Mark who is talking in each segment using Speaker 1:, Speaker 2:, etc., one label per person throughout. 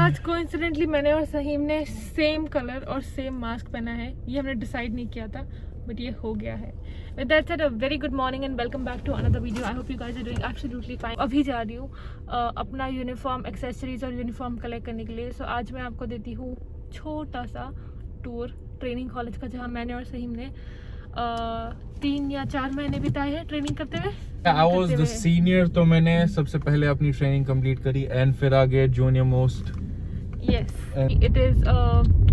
Speaker 1: आज कोइंसिडेंटली मैंने और सहीम ने सेम कलर और सेम मास्क पहना है। ये हमने डिसाइड नहीं किया था बट ये हो गया है। With that said, a very good morning and welcome back to another video. I hope you guys are doing absolutely fine. अभी जा रही हूँ अपना यूनिफॉर्म एक्सेसरीज और यूनिफॉर्म कलेक्ट करने के लिए। आज मैं आपको देती हूँ छोटा सा टूर ट्रेनिंग कॉलेज का, जहाँ मैंने और सहीम ने 3 या 4 महीने बिताए हैं ट्रेनिंग करते हुए।
Speaker 2: I was the senior, तो मैंने सबसे पहले अपनी ट्रेनिंग कंप्लीट करी एंड फिर आगे junior most.
Speaker 1: Yes, it is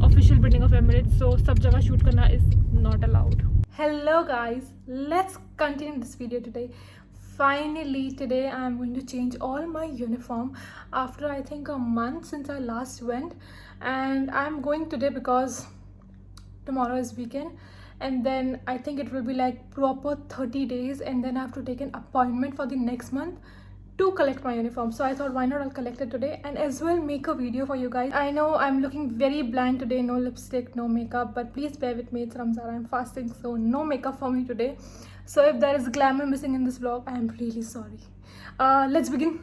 Speaker 1: official building of Emirates, so सब जगह शूट करना is not allowed. Hello guys, let's continue this video today. Finally today I am going to change all my uniform after I think a month since I last went, and I am going today because tomorrow is weekend, and then I think it will be like proper 30 days, and then I have to take an appointment for the next month to collect my uniform. So I thought, why not I'll collect it today and as well make a video for you guys. I know I'm looking very bland today, no lipstick, no makeup, but please bear with me, it's Ramzan, I'm fasting, so no makeup for me today. So if there is glamour missing in this vlog, I am really sorry. Let's begin.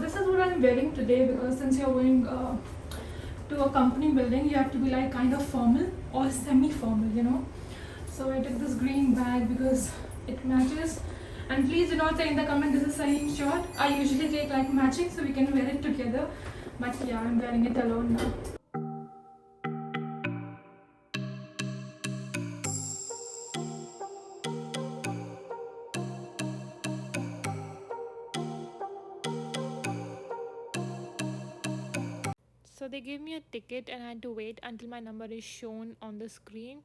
Speaker 1: This is what I'm wearing today because since you're going to a company building, you have to be like kind of formal or semi-formal, you know. So I took this green bag because it matches. And please do not say in the comment this is Saheem short. I usually take like matching so we can wear it together. But yeah, I'm wearing it alone now. So they gave me a ticket and I had to wait until my number is shown on the screen.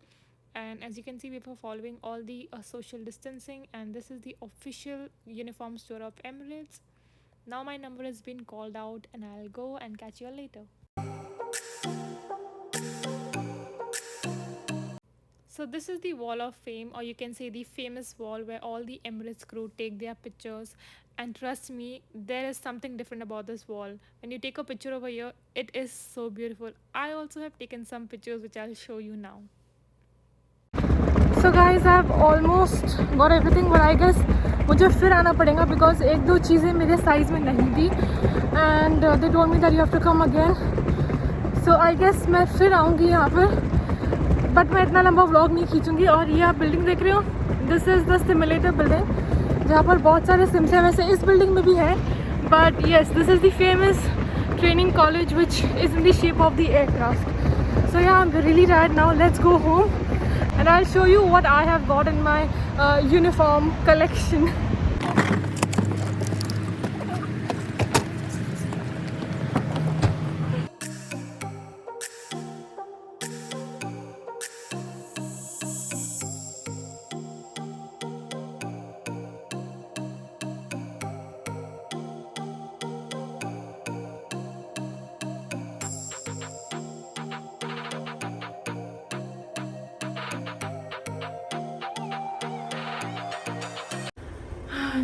Speaker 1: And as you can see, we were following all the social distancing, and this is the official uniform store of Emirates. Now my number has been called out and I'll go and catch you all later. So this is the wall of fame, or you can say the famous wall where all the Emirates crew take their pictures. And trust me, there is something different about this wall. When you take a picture over here, it is so beautiful. I also have taken some pictures which I'll show you now. So guys, I've almost got everything, but I guess मुझे फिर आना पड़ेगा because 1-2 चीज़ें मेरे size में नहीं थी, and they told me that you have to come again. So I guess मैं फिर आऊँगी यहाँ पर, बट मैं इतना लंबा व्लॉग नहीं खींचूँगी। और ये आप बिल्डिंग देख रहे हो, this is the simulator building, जहाँ पर बहुत सारे सिम्स हैं। वैसे इस बिल्डिंग में भी है, but yes, this is the famous training college which is in the shape of the aircraft. So yeah, I'm really tired now. Let's go home and I'll show you what I have got in my uniform collection.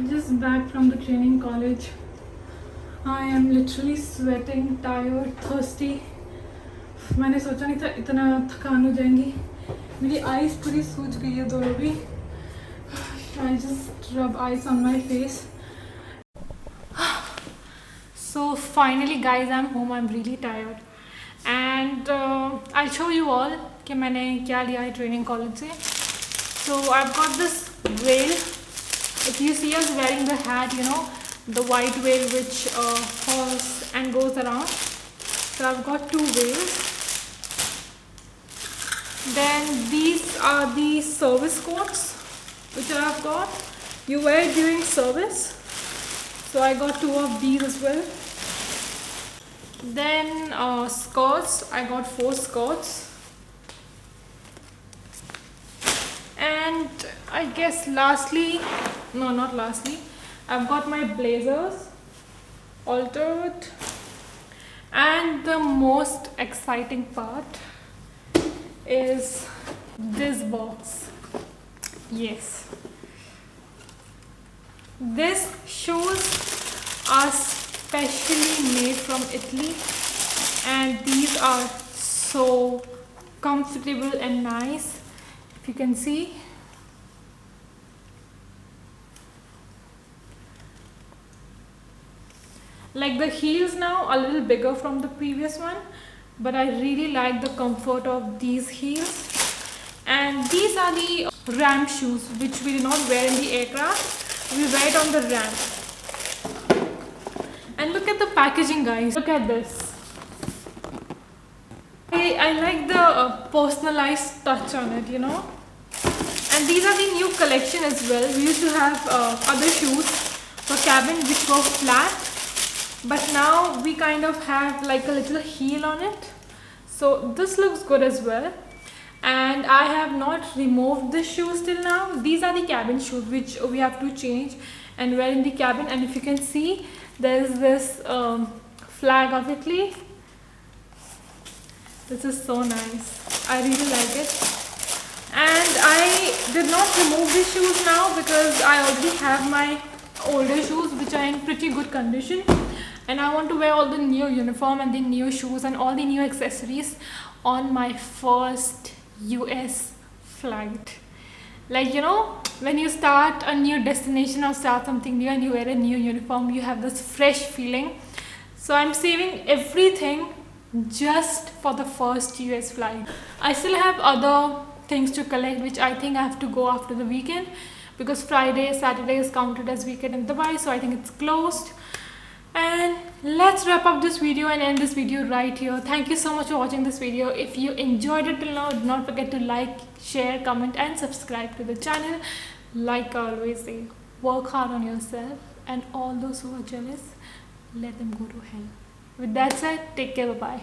Speaker 1: Just back from the training college. I am literally sweating, tired, thirsty. मैंने सोचा नहीं था इतना थकान हो जाएंगी। मेरी eyes पूरी सूज गई है दोनों भी। I just rub ice on my face. So finally guys, I'm home. I'm really tired. And I'll show you all कि मैंने क्या लिया है ट्रेनिंग कॉलेज से. So I've got this veil. If you see us wearing the hat, you know, the white veil which falls and goes around. So I've got 2 veils. Then these are the service coats which I've got. You wear it during service. So I got 2 of these as well. Then skirts, I got 4 skirts. And I guess lastly, no, not lastly, I've got my blazers, altered, and the most exciting part is this box. Yes, this shoes are specially made from Italy, and these are so comfortable and nice. If you can see, like the heels now a little bigger from the previous one, but I really like the comfort of these heels. And these are the ramp shoes which we do not wear in the aircraft, we wear it on the ramp. And look at the packaging, guys, look at this. I like the personalized touch on it, you know. And these are the new collection as well. We used to have other shoes for cabin which were flat, but now we kind of have like a little heel on it. So this looks good as well. And I have not removed the shoes till now. These are the cabin shoes which we have to change and wear in the cabin. And if you can see, there is this flag of Italy. This is so nice. I really like it. And I did not remove the shoes now because I already have my older shoes which are in pretty good condition. And I want to wear all the new uniform and the new shoes and all the new accessories on my first US flight. Like, you know, when you start a new destination or start something new and you wear a new uniform, you have this fresh feeling. So I'm saving everything just for the first US flight. I still have other things to collect which I think I have to go after the weekend, because Friday, Saturday is counted as weekend in Dubai, so I think it's closed. And let's wrap up this video and end this video right here. Thank you so much for watching this video. If you enjoyed it till now, do not forget to like, share, comment and subscribe to the channel. Like I always say, work hard on yourself, and all those who are jealous, let them go to hell. With that said, take care, bye-bye.